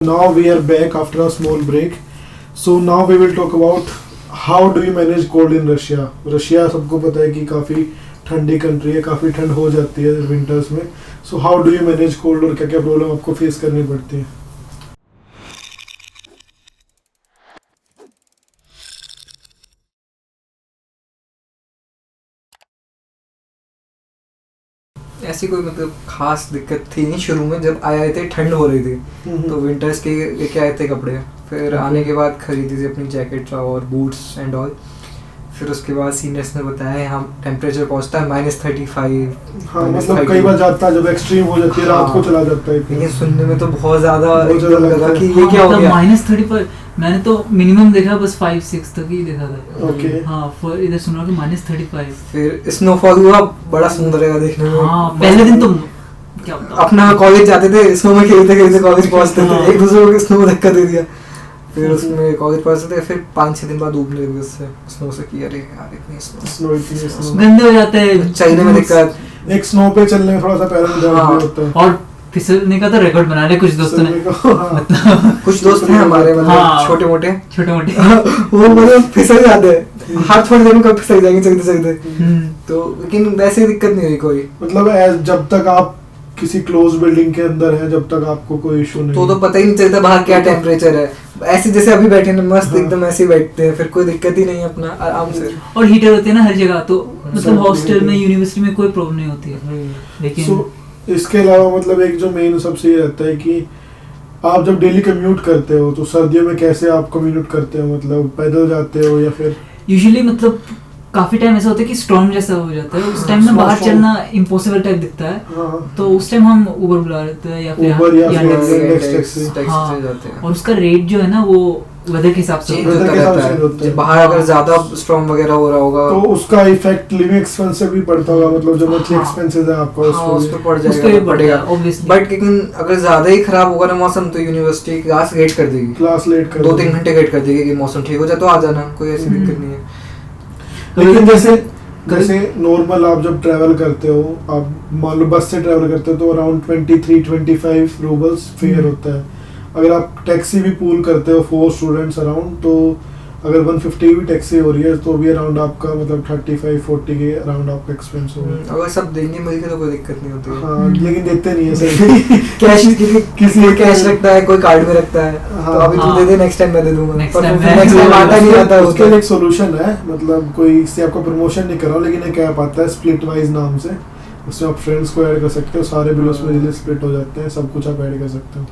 Now we are back after a small break. So now we will talk about how do you manage cold in Russia. Russia सबको पता है कि काफ़ी ठंडी country है, काफ़ी ठंड हो जाती है विंटर्स में. So how do you manage cold और क्या क्या प्रॉब्लम आपको फेस करनी पड़ती है? ऐसी कोई मतलब खास दिक्कत थी नहीं शुरू में. जब आए थे ठंड हो रही थी तो विंटर्स के लेके आए थे कपड़े. फिर आने के बाद खरीदी थी अपनी जैकेट और बूट्स एंड ऑल. फिर उसके बाद सीनियर्स ने बताया हम टेम्परेचर पहुंचता है -35. हाँ मतलब कई बार जाता है जब एक्सट्रीम हो जाती है, रात को चला जाता है. लेकिन सुनने में तो बहुत ज़्यादा लगा कि ये क्या हो गया. -35 मैंने तो मिनिमम देखा बस 5-6 तक ही देखा था. ओके. हाँ फिर इधर सुना कि -35. फिर स्नोफॉल हुआ, बड़ा सुंदर लगा देखने में. हाँ पहले दिन तो क्या अपना कॉलेज जाते थे, स्नो में खेलते खेलते कॉलेज पहुंचते थे. एक दूसरे को स्नो में धक्का दे दिया. फिर उसमें कॉलेज पहुंचते थे. फिर 5-6 दिन बाद डूबने लगे उससे स्नो से कि अरे यार इतनी स्नो गंदे हो जाते हैं. चाइना में दिक्कत. एक स्नो पे चलने में थोड़ा सा पैरों में दर्द होता है. और फिसलने का तो रिकॉर्ड बना रहे कुछ दोस्तों ने. मतलब कुछ दोस्त हैं हमारे मतलब छोटे मोटे वो मतलब फिसल जाते हैं. हाथ छोड़ देने कब फिसल जाएंगे चलते चलते. तो लेकिन वैसे दिक्कत नहीं हुई कोई. मतलब जब तक आप किसी क्लोज बिल्डिंग के अंदर है जब तक आपको कोई इशू नहीं तो पता ही नहीं चलता बाहर क्या टेम्परेचर है. ऐसे जैसे अभी बैठे ना मस्त एकदम ऐसे ही बैठते हैं. फिर कोई दिक्कत ही नहीं, अपना आराम से. और हीटर होते हैं ना हर जगह, तो मतलब हॉस्टल में यूनिवर्सिटी में कोई प्रॉब्लम नहीं होती है. लेकिन इसके अलावा मतलब एक जो मेन सबसे ये रहता है कि आप जब डेली कम्यूट करते हो तो सर्दियों में कैसे आप कम्यूट करते हो, मतलब पैदल जाते हो या फिर यूजुअली मतलब काफी टाइम ऐसा होता है कि स्टॉर्म जैसा हो जाता है. उस टाइम में बाहर चलना इम्पॉसिबल टाइप दिखता है. तो उस टाइम हम उबर बुला लेते हैं या फिर और उसका रेट जो है ना वो वेदर के हिसाब से जब बाहर अगर ज्यादा स्टॉर्म वगैरह हो रहा होगा तो उसका इफेक्ट लिविंग एक्सपेंस से भी पड़ता होगा. मतलब जो मंथली एक्सपेंसेस है आपका उस पे पड़ जाएगा. बट लेकिन अगर ज्यादा ही खराब होगा ना मौसम तो यूनिवर्सिटी क्लास लेट कर देगी. क्लास लेट कर 2-3 घंटे लेट कर देगी कि मौसम ठीक हो जाए तो आ जाना, कोई ऐसी दिक्कत नहीं है. लेकिन जैसे नॉर्मल आप जब ट्रैवल करते हो, आप मान लो बस से ट्रैवल करते हो तो अराउंड 23-25 रूबल्स फेयर होता है. अगर आप टैक्सी भी पूल करते हो 4 स्टूडेंट्स अराउंड तो अगर 150 भी टैक्सी हो रही है तो भी अराउंड आपका मतलब 35-40 के अराउंड आपका एक्सपेंस होगा. अगर सब देंगे मिलके तो कोई दिक्कत नहीं होती है. हाँ लेकिन देते नहीं है सही. कैश किसी कैश रखता है, कोई कार्ड में रखता है. तो अभी तू दे दे, नेक्स्ट टाइम मैं दे दूंगा. नेक्स्ट टाइम आता नहीं आता. उसके लिए एक सॉल्यूशन है, मतलब कोई इससे आपको प्रमोशन नहीं कर रहा लेकिन एक ऐप आता है स्प्लिट वाइज नाम से. उसमें आप फ्रेंड्स को ऐड कर सकते हो, सारे बिल उसमें जिले स्प्लिट हो जाते हैं, सब कुछ आप ऐड कर सकते हो.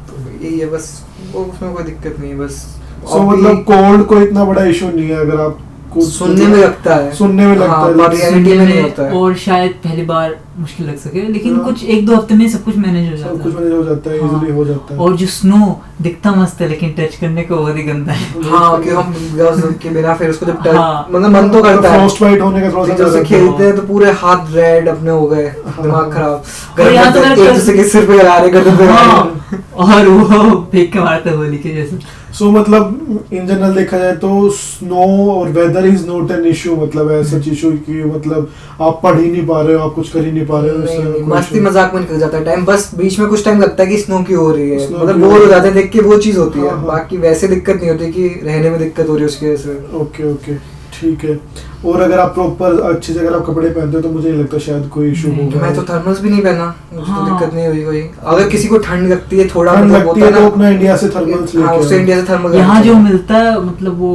तो यही है बस, वो उसमें कोई दिक्कत नहीं है बस. मतलब कोल्ड को इतना बड़ा इशू नहीं है अगर आप सुनने में लगता है रियलिटी में नहीं होता है. और शायद पहली बार मुश्किल लग सके लेकिन कुछ 1-2 हफ्ते में सब कुछ मैनेज हो जाता है. सब कुछ मैनेज हो जाता है, इजीली हो जाता है. और जो स्नो दिखता मस्त है लेकिन टच करने को बहुत ही गंदा है. हाँ कि हम ग्लव्स के बिना फिर उसको जब मतलब मन तो करता है. फ्रॉस्ट बाइट होने का थोड़ा सा जब खेलते हैं तो पूरे हाथ रेड अपने हो गए, दिमाग खराब. एक दूसरे के सिर पे लगा रहे, गर्दन पे लगा रहे और वो फेंक के मारते हैं होली के जैसे. सो मतलब इन जनरल देखा जाए तो स्नो और weather is not an issue. मतलब ऐसा इशू कि मतलब आप पढ़ ही नहीं पा रहे हो, आप कुछ कर ही नहीं पा रहे हो. मस्ती मजाक में निकल जाता है टाइम. बस बीच में कुछ टाइम लगता है कि स्नो क्यों हो रही है, मतलब बोर हो जाते हैं देख के, वो चीज होती है. बाकी वैसे दिक्कत नहीं होती कि रहने में दिक्कत हो रही है उसकी वजह से. ओके ठीक है. और अगर आप प्रॉपर अच्छे से अगर आप कपड़े पहनते हो तो मुझे नहीं लगता शायद कोई इशू होगा. मैं तो थर्मल्स भी नहीं पहना, मुझे तो दिक्कत नहीं हुई कोई. अगर किसी को ठंड लगती है थोड़ा मतलब होता है ना, अपना इंडिया से थर्मल्स लेके उससे इंडिया से थर्मल यहाँ जो मिलता है मतलब वो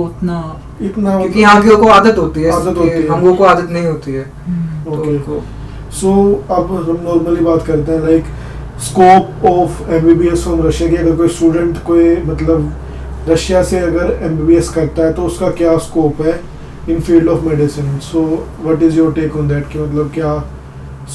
इतना क्योंकि यहाँ के को आदत होती है, हम लोगों को आदत नहीं होती है. सो अब हम नॉर्मली बात करते हैं like scope of MBBS from Russia की. अगर कोई स्टूडेंट कोई मतलब रशिया से अगर एमबीबीएस करता है तो उसका क्या स्कोप है in field of medicine. So what is your take on that कि मतलब क्या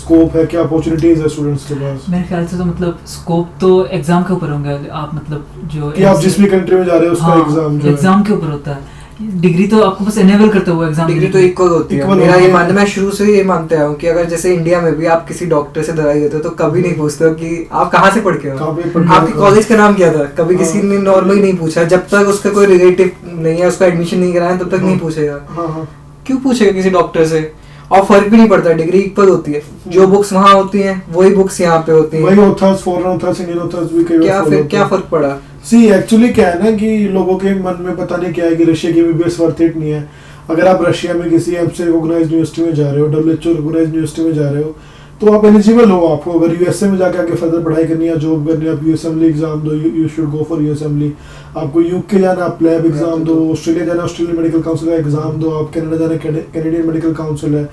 स्कोप है, क्या अपॉर्चुनिटीज है स्टूडेंट्स के पास? मेरे ख्याल से तो मतलब स्कोप तो एग्जाम के ऊपर होंगे. आप मतलब जो कि आप जिस भी कंट्री में जा रहे हो उसका एग्जाम जो एग्जाम के ऊपर होता है. डिग्री तो आपको बस एनेबल करता हुआ एग्जाम. डिग्री तो इक्वल होती है. मेरा ये मानना, मैं शुरू से ये मानते आया हूँ कि अगर जैसे इंडिया में भी आप किसी डॉक्टर से दवाई देते हो तो कभी नहीं पूछते हो कि आप कहाँ से पढ़ के हो, आपके कॉलेज का नाम क्या था. कभी किसी ने नॉर्मली नहीं पूछा. जब तक उसका कोई रिलेटिव नहीं है, उसका एडमिशन नहीं कराया तब तक नहीं पूछेगा. क्यों पूछेगा किसी डॉक्टर से? और फर्क भी नहीं पड़ता, डिग्री इक्वल होती है, जो बुक्स वहाँ होती हैं वही बुक्स यहाँ पे होती हैं, वही authors, foreign authors, Indian authors भी कई क्या फिर क्या फर्क पड़ा? सी एक्चुअली क्या है ना कि लोगों के मन में पता नहीं क्या है कि रशिया की एमबीबीएस वर्थ इट नहीं है। अगर आप रशिया में किसी एमसी रिकॉग्नाइज्ड यूनिवर्सिटी में जा रहे हो, WHO रिकॉग्नाइज्ड यूनिवर्सिटी में जा रहे हो, तो आप एलिजिबल हो। आपको अगर यूएसए में जाके आगे फर्दर पढ़ाई करनी है, जॉब करनी है, आप यूएसएमएलई एग्जाम दो, you should go for USMLE. आपको यूके जाना, आप लैब एग्जाम दो, ऑस्ट्रेलिया जाना, ऑस्ट्रेलियन मेडिकल काउंसिल का एग्जाम दो, आप कनाडा जाना, कैनेडियन मेडिकल काउंसिल है,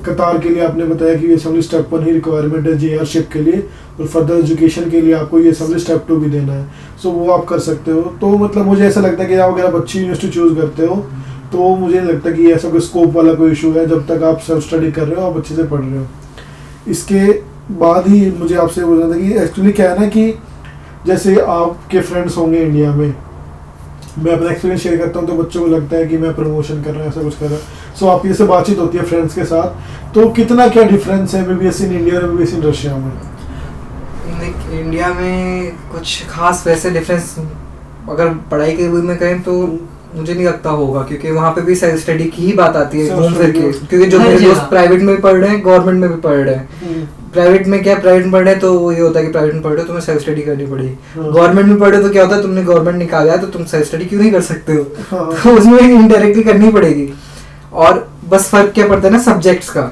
कतार के लिए आपने बताया कि यूएसएमएलई स्टेप 1 ही रिक्वायरमेंट है जेआरशिप के लिए, और फर्दर एजुकेशन के लिए आपको यूएसएमएलई स्टेप 2 भी देना है। सो वो आप कर सकते हो। तो मतलब मुझे ऐसा लगता है कि अगर आप अच्छी यूनिवर्सिटी चूज करते हो तो मुझे नहीं लगता कि ऐसा कोई स्कोप वाला कोई इशू है, जब तक आप सेल्फ स्टडी कर रहे हो, आप अच्छे से पढ़ रहे हो। इसके बाद ही मुझे आपसे बोलना था कि एक्चुअली क्या है ना कि जैसे आपके फ्रेंड्स होंगे इंडिया में, मैं अपना एक्सपीरियंस शेयर करता हूँ तो बच्चों को लगता है कि मैं प्रमोशन कर रहा हूँ, ऐसा कुछ कर रहा हूँ। सो आपकी जैसे बातचीत होती है फ्रेंड्स के साथ, तो कितना क्या डिफरेंस है एमबीबीएस इन इंडिया और एमबीबीएस इन रशिया में? इंडिया में कुछ खास वैसे डिफरेंस अगर पढ़ाई के वे में करें तो मुझे नहीं लगता होगा, क्योंकि वहाँ पे भी सेल्फ स्टडी की ही बात आती है घूम फिर के, क्योंकि जो मेरे दोस्त प्राइवेट में भी पढ़ रहे हैं, गवर्नमेंट में भी पढ़ रहे हैं। प्राइवेट में क्या, प्राइवेट में पढ़ रहे हैं तो ये होता है कि प्राइवेट में पढ़ रहे हो तुम्हें सेल्फ स्टडी करनी पड़ेगी, गवर्नमेंट में पढ़े तो क्या होता है तुमने गवर्नमेंट निकाला है तो तुम सेल्फ स्टडी क्यों नहीं कर सकते हो, तो उसमें इनडायरेक्टली करनी पड़ेगी। और बस फर्क क्या पड़ता है ना सब्जेक्ट्स का,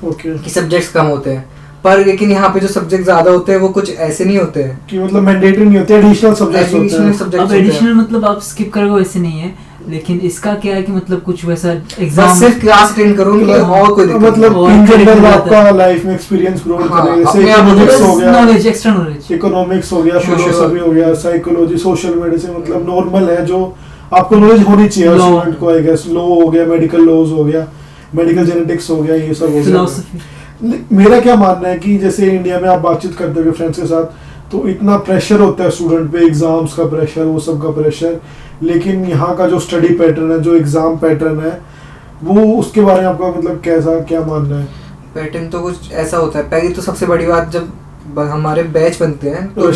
कि सब्जेक्ट्स कम होते हैं, पर लेकिन यहाँ पे जो सब्जेक्ट ज्यादा होते हैं वो कुछ ऐसे नहीं होते हैं कि मतलब मैंडेटरी नहीं होते, एडिशनल सब्जेक्ट्स होते हैं। अब एडिशनल मतलब आप स्किप करोगे वैसे नहीं है, लेकिन इसका क्या है कि मतलब कुछ वैसा एग्जाम बस सिर्फ क्लास अटेंड करोगे और कोई मतलब इन जनरल आपका लाइफ में एक्सपीरियंस ग्रो करने, जैसे इकोनॉमिक्स हो गया, नॉलेज, एक्स्ट्रा नॉलेज, इकोनॉमिक्स हो गया, फिलोसफी हो गया, साइकोलॉजी, सोशल मेडिसिन, मतलब नॉर्मल है जो आपको नॉलेज होनी चाहिए स्टूडेंट को। आई गेस लॉ हो गया, मेडिकल लॉज हो गया, मेडिकल जेनेटिक्स हो गया, ये सब हो गया। मेरा क्या मानना है कि जैसे इंडिया में आप बातचीत करते हो फ्रेंड्स के साथ तो इतना प्रेशर होता है स्टूडेंट पे, एग्जाम्स का प्रेशर, वो सब का प्रेशर, लेकिन यहाँ का जो स्टडी पैटर्न है, जो एग्जाम पैटर्न है, वो उसके बारे में आपका मतलब कैसा क्या मानना है? पैटर्न तो कुछ ऐसा होता है, पहली तो सबसे बड़ी बात जब हमारे बैच बनते हैं तो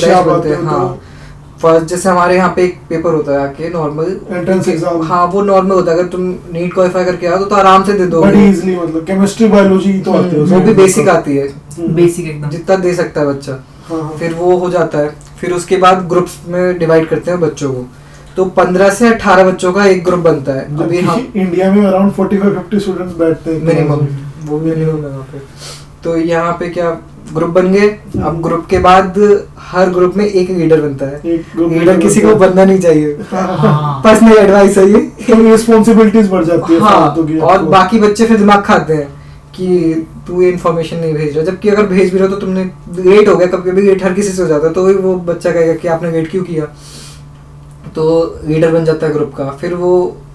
फर्स्ट जैसे हमारे यहाँ पे एक पेपर होता है आके नॉर्मल एंट्रेंस एग्जाम, हाँ वो नॉर्मल होता है, अगर तुम नीट क्वालिफाई करके आओ तो आराम से दे दो बड़ी इजीली, मतलब केमिस्ट्री बायोलॉजी तो आती है, वो भी बेसिक आती है, बेसिक एकदम जितना दे सकता है बच्चा। फिर वो हो जाता है, फिर उसके बाद ग्रुप्स में डिवाइड करते हैं बच्चों को, तो 15 से 18 बच्चों का एक ग्रुप बनता है। अभी हम इंडिया में अराउंड 45-50 स्टूडेंट्स बैठते हैं मिनिमम, वो मिनिमम है वहाँ पे। तो यहाँ पे क्या ग्रुप बन गए, अब ग्रुप के बाद हर ग्रुप में एक लीडर बनता है, लीडर किसी को बनना नहीं चाहिए, पर्सनल एडवाइस है ये, रिस्पांसिबिलिटीज बढ़ जाती है। हाँ, और बाकी बच्चे फिर दिमाग खाते हैं कि तू ये इन्फॉर्मेशन नहीं भेज रहा, जबकि अगर भेज भी रहा तो तुमने लेट हो गया, कभी कभी लेट हर किसी से हो जाता है, तो वो बच्चा कहेगा कि आपने लेट क्यों किया, तो लीडर बन जाता है ग्रुप का। फिर वो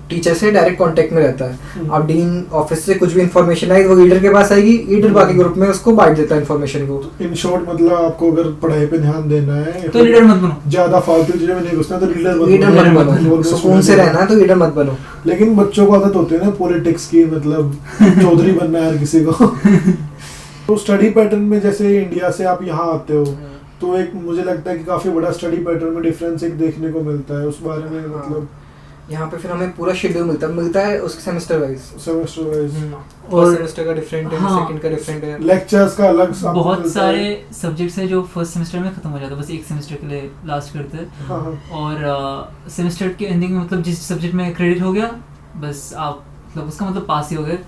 टीचर से डायरेक्ट कांटेक्ट में रहता है, अब डीन ऑफिस से कुछ भी इन्फॉर्मेशन आई वो लीडर के पास आएगी, लीडर बाकी ग्रुप में उसको बांट देता है इन्फॉर्मेशन को। इन शॉर्ट मतलब आपको अगर पढ़ाई पे ध्यान देना है तो लीडर मत बनो, ज्यादा फालतू चीजों में नहीं घुसना, तो लीडर मत बनो, सुकून से रहना है तो लीडर मत बनो। लेकिन बच्चों को आदत होती है ना पॉलिटिक्स की, मतलब चौधरी बनना है हर किसी को। तो स्टडी पैटर्न में जैसे इंडिया से आप यहाँ आते हो तो एक मुझे लगता है कि काफी बड़ा स्टडी पैटर्न में डिफरेंस एक देखने को मिलता है, उस बारे में मतलब यहाँ पे फिर हमें पूरा शेड्यूल मिलता है उसके सेमेस्टर वाइज, और सेमेस्टर का डिफरेंट है, सेकंड का डिफरेंट है, लेक्चर्स का अलग, बहुत सारे सब्जेक्ट्स हैं जो फर्स्ट सेमेस्टर में खत्म हो जाता है, बस एक सेमेस्टर के लिए लास्ट करते हैं, और सेमेस्टर के एंडिंग में मतलब जिस सब्जेक्ट में क्रेडिट हो गया बस आप मतलब उसका मतलब पास ही हो गए।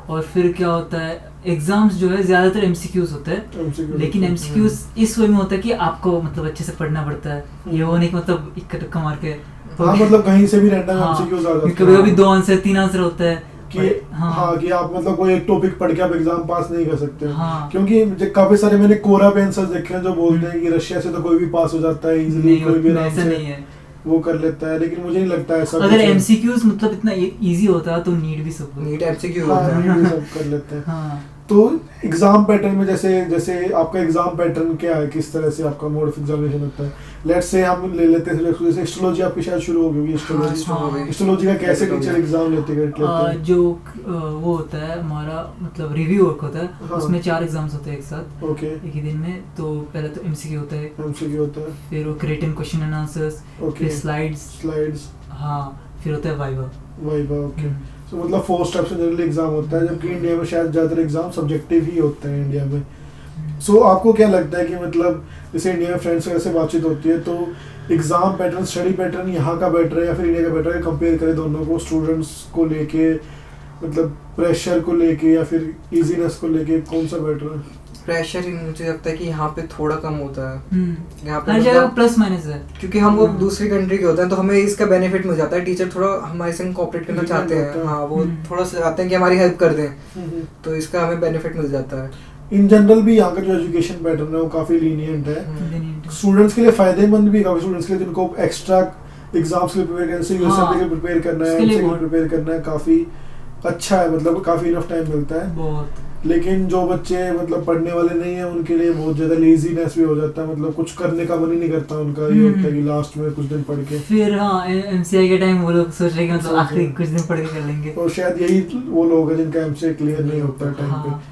और फिर क्या होता है एग्जाम्स जो है ज्यादातर एमसीक्यूज होते हैं, लेकिन एमसीक्यूज इस वे में होता है कि आपको मतलब अच्छे से पढ़ना पड़ता है, ये वो नहीं कि मतलब इक्का टक्का मार के मतलब कहीं से भी रैंडम एमसीक्यूज आ जाते हैं, कभी-कभी 2 आंसर 3 आंसर होता है कि हाँ कि आप मतलब कोई एक टॉपिक पढ़ के आप एग्जाम पास नहीं कर सकते। क्योंकि काफी सारे मैंने कोरा पे आंसर्स देखे हैं जो बोलते हैं कि रशिया से तो कोई भी पास हो जाता है इजीली, कोई भी ऐसा नहीं है, वो कर लेता है, लेकिन मुझे नहीं लगता है सब। अगर एमसीक्यूज मतलब इतना इजी होता तो नीट भी सब एमसीक्यू होता है, नीट भी सब कर लेते हैं। तो एग्जाम पैटर्न में जैसे आपका एग्जाम पैटर्न क्या है, किस तरह से आपका मोड ऑफ एग्जामिनेशन होता है? लेट्स से हम ले लेते हैं जैसे एस्ट्रोलॉजी आपकी शायद शुरू हो गई, एस्ट्रोलॉजी का कैसे टीचर एग्जाम लेते हैं? जो वो होता है हमारा मतलब रिव्यू वर्क होता है, उसमें 4 एग्जाम्स होते हैं एक साथ, एक ही दिन में। तो पहले तो एमसीक्यू होता है, फिर वो क्रिएटिव क्वेश्चन एंड आंसर्स, फिर स्लाइड्स, हाँ, फिर होता है वाइवा। ओके। तो मतलब 4 स्टेप्स से जनरली एग्जाम होता है, जबकि इंडिया में शायद ज़्यादातर एग्जाम सब्जेक्टिव ही होते हैं इंडिया में। सो आपको क्या लगता है कि मतलब जैसे इंडिया में फ्रेंड्स वगैरह से बातचीत होती है, तो एग्जाम पैटर्न, स्टडी पैटर्न यहाँ का बेटर है या फिर इंडिया का बेटर है? कंपेयर करें दोनों को, स्टूडेंट्स को लेके, मतलब प्रेशर को लेके या फिर इजीनेस को लेके, कौन सा बेटर है? प्रेशर मुझे लगता है कि यहाँ पे थोड़ा कम होता है। यहाँ पे हर जगह मतलब प्लस माइनस है, क्योंकि हम वो दूसरी कंट्री के होते हैं तो हमें इसका बेनिफिट मिल जाता है। टीचर थोड़ा हमारे संग कोऑपरेट करना चाहते हैं, हाँ वो थोड़ा सा चाहते हैं कि हमारी हेल्प कर दें, तो इसका हमें बेनिफिट मिल जाता है। इन जनरल भी यहाँ का जो एजुकेशन पैटर्न है वो काफ़ी लीनियंट है, स्टूडेंट्स के लिए फ़ायदेमंद भी, काफ़ी स्टूडेंट्स के लिए जिनको एक्स्ट्रा एग्जाम्स के लिए प्रिपेयर करने से, यूएसएमपी के लिए प्रिपेयर करना है, एमसीए के लिए प्रिपेयर करना है, काफ़ी अच्छा है, मतलब काफ़ी इनफ टाइम मिलता है बहुत। लेकिन जो बच्चे मतलब पढ़ने वाले नहीं है उनके लिए बहुत ज़्यादा लेजीनेस भी हो जाता है, मतलब कुछ करने का मन ही नहीं करता उनका, ये होता है कि लास्ट में कुछ दिन पढ़ के फिर हाँ एमसीआई के टाइम वो लोग सोच रहे हैं कि मतलब आखिरी कुछ दिन पढ़ के कर लेंगे, और शायद यही वो लोग हैं जिनका एमसीए क्लियर नहीं होता है टाइम पे।